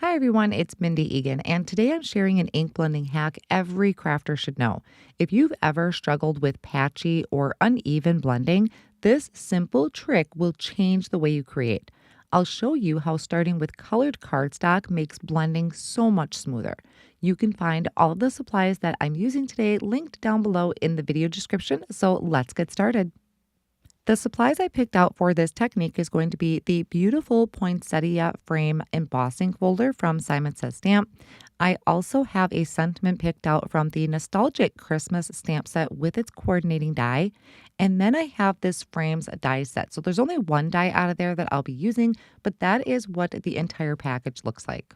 Hi everyone, it's Mindy Eggen, and today I'm sharing an ink blending hack every crafter should know. If you've ever struggled with patchy or uneven blending, this simple trick will change the way you create. I'll show you how starting with colored cardstock makes blending so much smoother. You can find all of the supplies that I'm using today linked down below in the video description, so let's get started. The supplies I picked out for this technique is going to be the beautiful poinsettia frame embossing folder from Simon Says Stamp. I also have a sentiment picked out from the nostalgic Christmas stamp set with its coordinating die. And then I have this frames die set. So there's only one die out of there that I'll be using, but that is what the entire package looks like.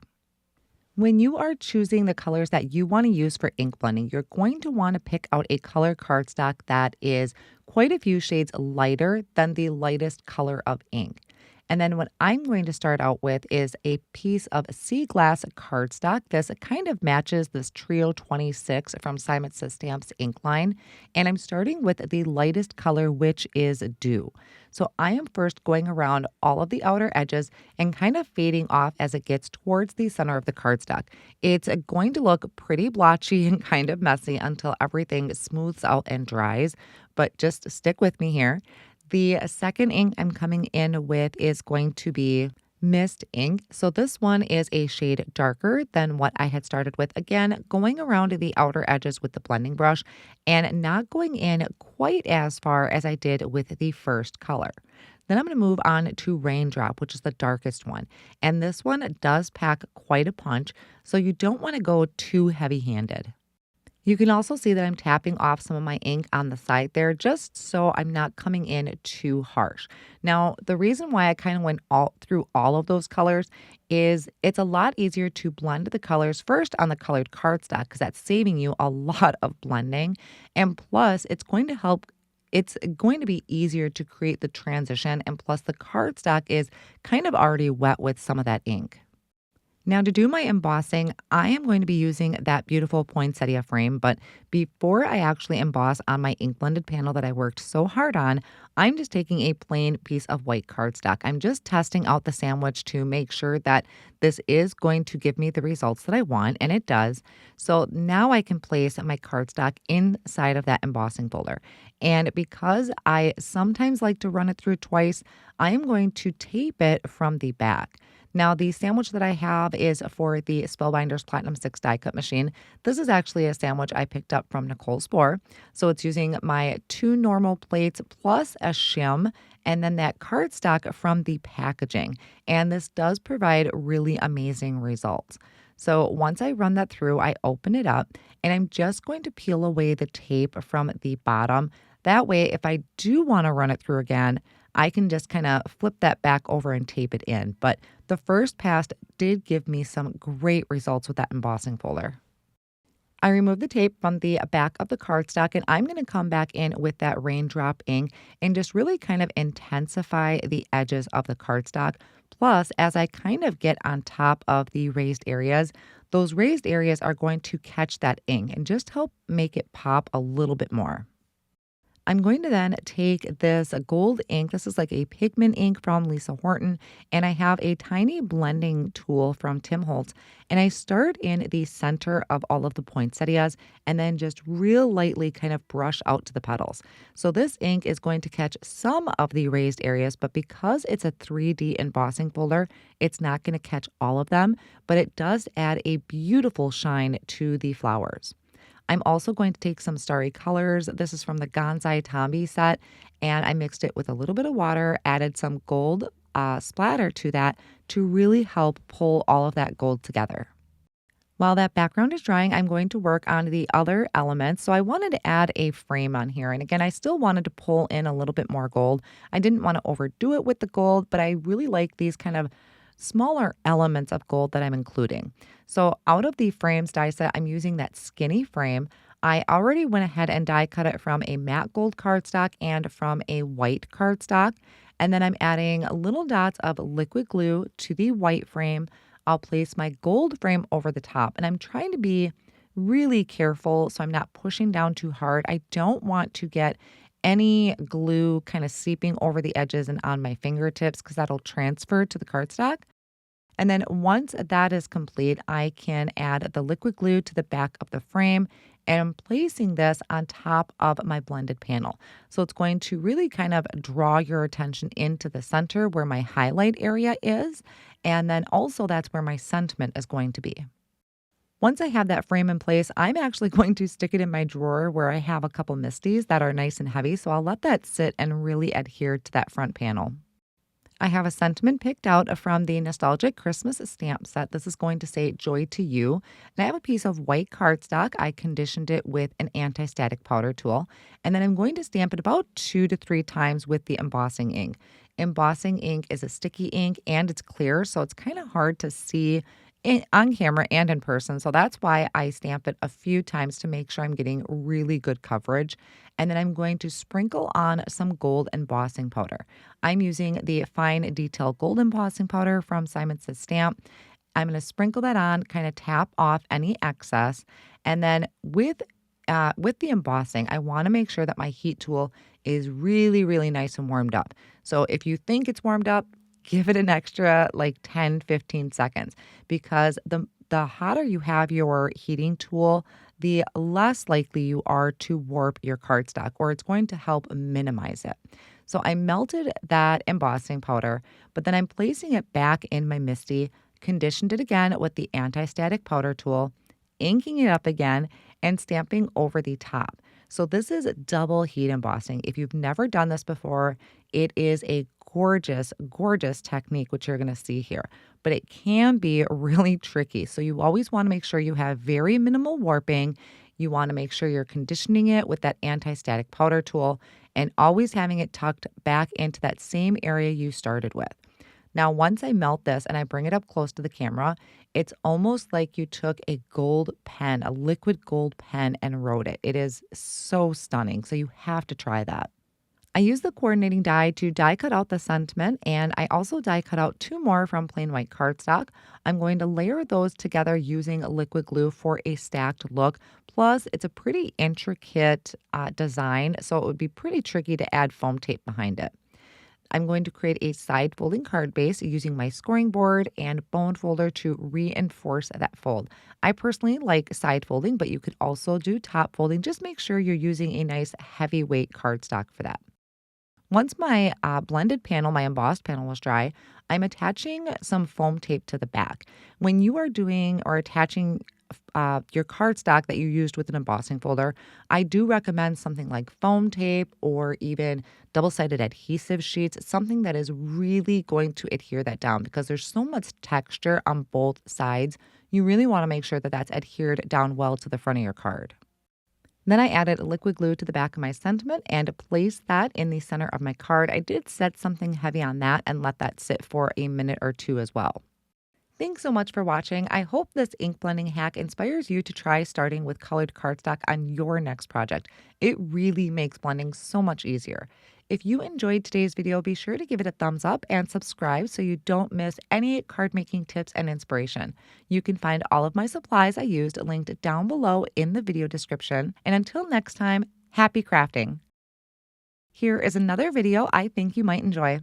When you are choosing the colors that you want to use for ink blending, you're going to want to pick out a color cardstock that is quite a few shades lighter than the lightest color of ink. And then what I'm going to start out with is a piece of sea glass cardstock. This kind of matches this Trio 26 from Simon Says Stamp's ink line. And I'm starting with the lightest color, which is Dew. So I am first going around all of the outer edges and kind of fading off as it gets towards the center of the cardstock. It's going to look pretty blotchy and kind of messy until everything smooths out and dries, but just stick with me here. The second ink I'm coming in with is going to be Mist ink. So this one is a shade darker than what I had started with. Again, going around the outer edges with the blending brush and not going in quite as far as I did with the first color. Then I'm going to move on to Raindrop, which is the darkest one. And this one does pack quite a punch, so you don't want to go too heavy-handed. You can also see that I'm tapping off some of my ink on the side there just so I'm not coming in too harsh. Now, the reason why I kind of went through all of those colors is it's a lot easier to blend the colors first on the colored cardstock because that's saving you a lot of blending. And plus, it's going to be easier to create the transition. And plus, the cardstock is kind of already wet with some of that ink. Now to do my embossing, I am going to be using that beautiful poinsettia frame, but before I actually emboss on my ink blended panel that I worked so hard on, I'm just taking a plain piece of white cardstock. I'm just testing out the sandwich to make sure that this is going to give me the results that I want, and it does. So now I can place my cardstock inside of that embossing folder. And because I sometimes like to run it through twice, I am going to tape it from the back. Now, the sandwich that I have is for the Spellbinders Platinum 6 die cut machine. This is actually a sandwich I picked up from Nicole Spohr. So it's using my 2 normal plates plus a shim and then that cardstock from the packaging. And this does provide really amazing results. So once I run that through, I open it up and I'm just going to peel away the tape from the bottom. That way, if I do want to run it through again, I can just kind of flip that back over and tape it in. But the first pass did give me some great results with that embossing folder. I removed the tape from the back of the cardstock and I'm going to come back in with that raindrop ink and just really kind of intensify the edges of the cardstock. Plus, as I kind of get on top of the raised areas, those raised areas are going to catch that ink and just help make it pop a little bit more. I'm going to then take this gold ink. This is like a pigment ink from Lisa Horton. And I have a tiny blending tool from Tim Holtz. And I start in the center of all of the poinsettias and then just real lightly kind of brush out to the petals. So this ink is going to catch some of the raised areas, but because it's a 3D embossing folder, it's not going to catch all of them, but it does add a beautiful shine to the flowers. I'm also going to take some starry colors. This is from the Gonzai Tombi set, and I mixed it with a little bit of water, added some gold splatter to that to really help pull all of that gold together. While that background is drying, I'm going to work on the other elements. So I wanted to add a frame on here. And again, I still wanted to pull in a little bit more gold. I didn't want to overdo it with the gold, but I really like these kind of smaller elements of gold that I'm including. So out of the frames die set, I'm using that skinny frame. I already went ahead and die cut it from a matte gold cardstock and from a white cardstock. And then I'm adding little dots of liquid glue to the white frame. I'll place my gold frame over the top, and I'm trying to be really careful so I'm not pushing down too hard. I don't want to get any glue kind of seeping over the edges and on my fingertips because that'll transfer to the cardstock. And then once that is complete, I can add the liquid glue to the back of the frame, and I'm placing this on top of my blended panel. So it's going to really kind of draw your attention into the center where my highlight area is. And then also that's where my sentiment is going to be. Once I have that frame in place, I'm actually going to stick it in my drawer where I have a couple misties that are nice and heavy. So I'll let that sit and really adhere to that front panel. I have a sentiment picked out from the Nostalgic Christmas stamp set. This is going to say Joy to You. And I have a piece of white cardstock. I conditioned it with an anti-static powder tool. And then I'm going to stamp it about 2 to 3 times with the embossing ink. Embossing ink is a sticky ink and it's clear, so it's kind of hard to see on camera and in person. So that's why I stamp it a few times to make sure I'm getting really good coverage. And then I'm going to sprinkle on some gold embossing powder. I'm using the Fine Detail Gold Embossing Powder from Simon Says Stamp. I'm going to sprinkle that on, kind of tap off any excess. And then with the embossing, I want to make sure that my heat tool is really, really nice and warmed up. So if you think it's warmed up, give it an extra like 10, 15 seconds because the hotter you have your heating tool, the less likely you are to warp your cardstock, or it's going to help minimize it. So I melted that embossing powder, but then I'm placing it back in my MISTI, conditioned it again with the anti-static powder tool, inking it up again, and stamping over the top. So this is double heat embossing. If you've never done this before, it is a gorgeous, gorgeous technique, which you're going to see here. But it can be really tricky. So you always want to make sure you have very minimal warping. You want to make sure you're conditioning it with that anti-static powder tool and always having it tucked back into that same area you started with. Now, once I melt this and I bring it up close to the camera, it's almost like you took a gold pen, a liquid gold pen, and wrote it. It is so stunning. So you have to try that. I use the coordinating die to die cut out the sentiment, and I also die cut out 2 more from plain white cardstock. I'm going to layer those together using liquid glue for a stacked look. Plus, it's a pretty intricate design, so it would be pretty tricky to add foam tape behind it. I'm going to create a side folding card base using my scoring board and bone folder to reinforce that fold. I personally like side folding, but you could also do top folding. Just make sure you're using a nice heavyweight cardstock for that. Once my blended panel, my embossed panel was dry, I'm attaching some foam tape to the back. When you are doing or attaching your cardstock that you used with an embossing folder, I do recommend something like foam tape or even double-sided adhesive sheets, something that is really going to adhere that down because there's so much texture on both sides. You really want to make sure that that's adhered down well to the front of your card. Then I added liquid glue to the back of my sentiment and placed that in the center of my card. I did set something heavy on that and let that sit for a minute or 2 as well. Thanks so much for watching. I hope this ink blending hack inspires you to try starting with colored cardstock on your next project. It really makes blending so much easier. If you enjoyed today's video, be sure to give it a thumbs up and subscribe so you don't miss any card making tips and inspiration. You can find all of my supplies I used linked down below in the video description. And until next time, happy crafting. Here is another video I think you might enjoy.